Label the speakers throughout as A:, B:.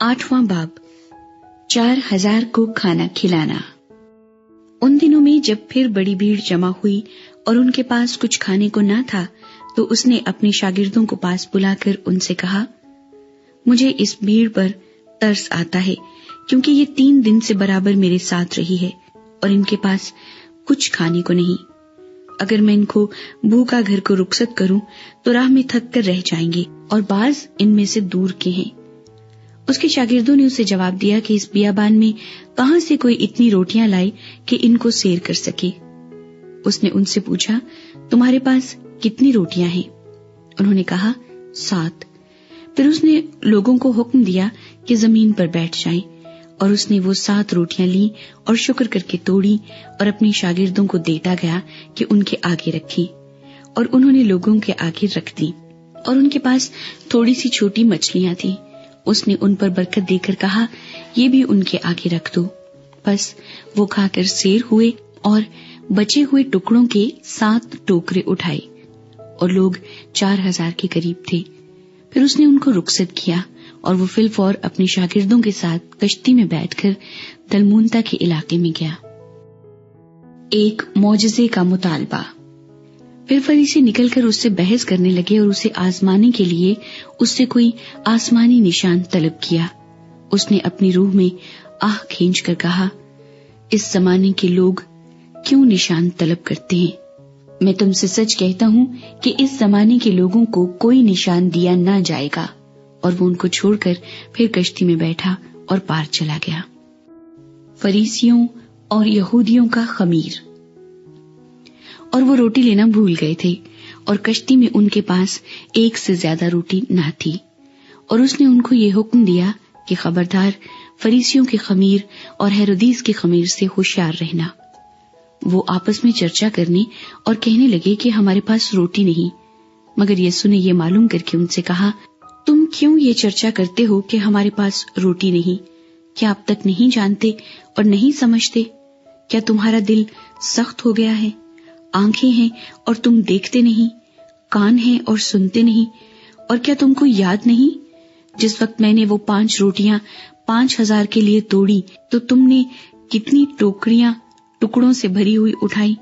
A: 8वां बाब 4000 को खाना खिलाना। उन दिनों में जब फिर बड़ी भीड़ जमा हुई और उनके पास कुछ खाने को ना था, तो उसने अपने शागिर्दों को पास बुलाकर उनसे कहा, मुझे इस भीड़ पर तरस आता है, क्योंकि ये 3 दिन से बराबर मेरे साथ रही है और इनके पास कुछ खाने को नहीं। अगर मैं इनको भूखा घर को रुखसत करूं तो राह में थक कर रह जाएंगे और बाज इनमें से दूर के हैं। उसके शागिर्दों ने उसे जवाब दिया कि इस बियाबान में कहां से कोई इतनी रोटियां लाए कि इनको सैर कर सके। उसने उनसे पूछा, तुम्हारे पास कितनी रोटियां हैं? उन्होंने कहा, 7। फिर उसने लोगों को हुक्म दिया कि जमीन पर बैठ जाएं, और उसने वो 7 रोटियां ली और शुक्र करके तोड़ी और अपने शागिर्दों को देता गया कि उनके आगे रखी, और उन्होंने लोगों के आगे रख दी। और उनके पास थोड़ी सी छोटी मछलियां थी। उसने उन पर बरकत देकर कहा, ये भी उनके आगे रख दो। बस वो खाकर सैर हुए और बचे हुए टुकड़ों के 7 टोकरे उठाए, और लोग 4000 के करीब थे। फिर उसने उनको रुखसत किया और वो फिलफौर अपने शागिर्दों के साथ कश्ती में बैठकर दलमूनता के इलाके में गया। एक मौजज़े का मुतालबा। फिर फरीसी निकलकर उससे बहस करने लगे और उसे आजमाने के लिए उससे कोई आसमानी निशान तलब किया। उसने अपनी रूह में आह खींचकर कहा, इस जमाने के लोग क्यों निशान तलब करते हैं? मैं तुमसे सच कहता हूं कि इस जमाने के लोगों को कोई निशान दिया ना जाएगा। और वो उनको छोड़कर फिर कश्ती में बैठा और पार चला गया। फरीसियों और यहूदियों का खमीर। और वो रोटी लेना भूल गए थे, और कश्ती में उनके पास 1 से ज्यादा रोटी ना थी। और उसने उनको ये हुक्म दिया कि खबरदार फरीसियों के खमीर और हेरोदीस के खमीर से होशियार रहना। वो आपस में चर्चा करने और कहने लगे कि हमारे पास रोटी नहीं। मगर यीशु ने ये मालूम करके उनसे कहा, तुम क्यों ये चर्चा करते हो कि हमारे पास रोटी नहीं? क्या अब तक नहीं जानते और नहीं समझते? क्या तुम्हारा दिल सख्त हो गया है? आंखें हैं और तुम देखते नहीं, कान हैं और सुनते नहीं। और क्या तुमको याद नहीं, जिस वक्त मैंने वो 5 रोटियां 5000 के लिए तोड़ी, तो तुमने कितनी टोकरियां टुकड़ों से भरी हुई उठाई?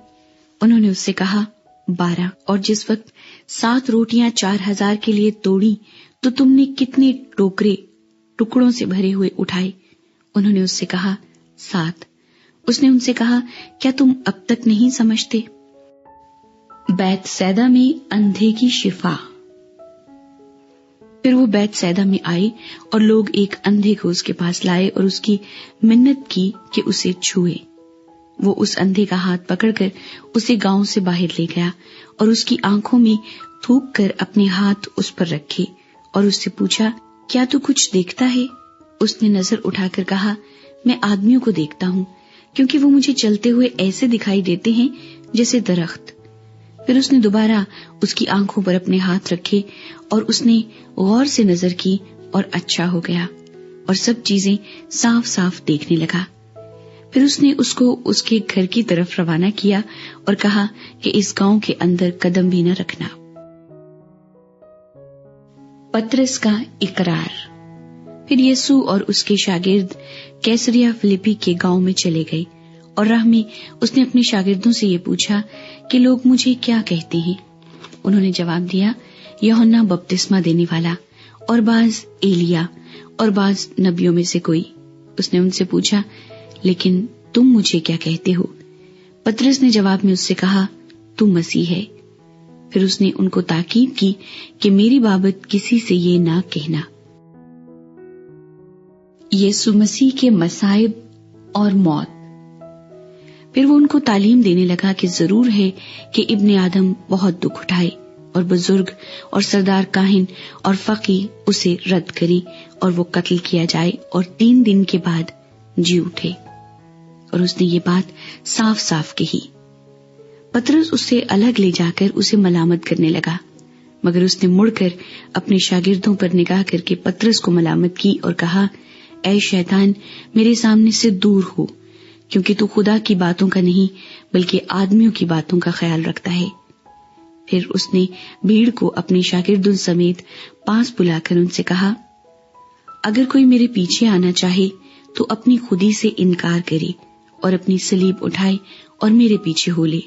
A: उन्होंने उससे कहा, 12। और जिस वक्त 7 रोटियां 4000 के लिए तोड़ी, तो तुमने कितने टोकरे टुकड़ों से भरे हुए उठाए? उन्होंने उससे कहा, 7। उसने उनसे कहा, क्या तुम अब तक नहीं समझते? बैतसैदा में अंधे की शिफा। फिर वो बैतसैदा में आए और लोग एक अंधे को उसके पास लाए और उसकी मिन्नत की कि उसे छुए। वो उस अंधे का हाथ पकड़कर उसे गांव से बाहर ले गया और उसकी आंखों में थूक कर अपने हाथ उस पर रखे और उससे पूछा, क्या तू कुछ देखता है? उसने नजर उठाकर कहा, मैं आदमियों को देखता हूं, क्योंकि वो मुझे चलते हुए ऐसे दिखाई देते हैं जैसे दरख्त। फिर उसने दोबारा उसकी आंखों पर अपने हाथ रखे और उसने गौर से नजर की और अच्छा हो गया और सब चीजें साफ साफ देखने लगा। फिर उसने उसको उसके घर की तरफ रवाना किया और कहा कि इस गांव के अंदर कदम भी न रखना। पतरस का इकरार। फिर यीशु और उसके शागिर्द कैसरिया फिलिप्पी के गांव में चले गए और राह में उसने अपने शागिर्दों से ये पूछा कि लोग मुझे क्या कहते हैं? उन्होंने जवाब दिया, यूहन्ना बपतिस्मा देने वाला, और बाज एलिया, और बाज नबियों में से कोई। उसने उनसे पूछा, लेकिन तुम मुझे क्या कहते हो? पतरस ने जवाब में उससे कहा, तू मसीह है। फिर उसने उनको ताकीद की कि मेरी बाबत किसी से ये ना कहना। यीशु मसीह के मसाइब और मौत। फिर वो उनको तालीम देने लगा कि जरूर है कि इब्ने आदम बहुत दुख उठाए और बुजुर्ग और सरदार काहिन और फकीह उसे रद्द करें और वो कत्ल किया जाए और 3 दिन के बाद जी उठे। और उसने ये बात साफ साफ कही। पतरस उससे अलग ले जाकर उसे मलामत करने लगा, मगर उसने मुड़कर अपने शागिर्दों पर निगाह करके पतरस को मलामत की और कहा, ऐ शैतान, मेरे सामने से दूर हो, क्योंकि तू खुदा की बातों का नहीं बल्कि आदमियों की बातों का ख्याल रखता है। फिर उसने भीड़ को अपने शागिर्दों समेत पास बुलाकर उनसे कहा, اگر کوئی میرے پیچھے آنا چاہے تو اپنی خودی سے انکار کرے اور اپنی صلیب اٹھائے اور میرے پیچھے ہو لے،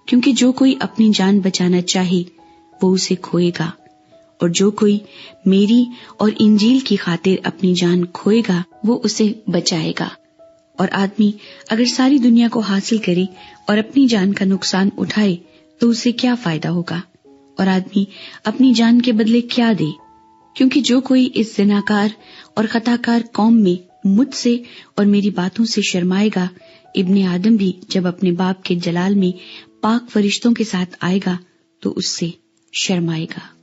A: کیونکہ جو کوئی اپنی جان بچانا چاہے وہ اسے کھوئے گا، اور جو کوئی میری اور انجیل کی خاطر اپنی جان کھوئے گا وہ اسے بچائے گا۔ اور آدمی اگر ساری دنیا کو حاصل کرے اور اپنی جان کا نقصان اٹھائے تو اسے کیا فائدہ ہوگا؟ اور آدمی اپنی جان کے بدلے کیا دے؟ کیونکہ جو کوئی اس زناکار اور خطاکار قوم میں مجھ سے اور میری باتوں سے شرمائے گا، ابن آدم بھی جب اپنے باپ کے جلال میں پاک فرشتوں کے ساتھ آئے گا تو اس سے شرمائے گا۔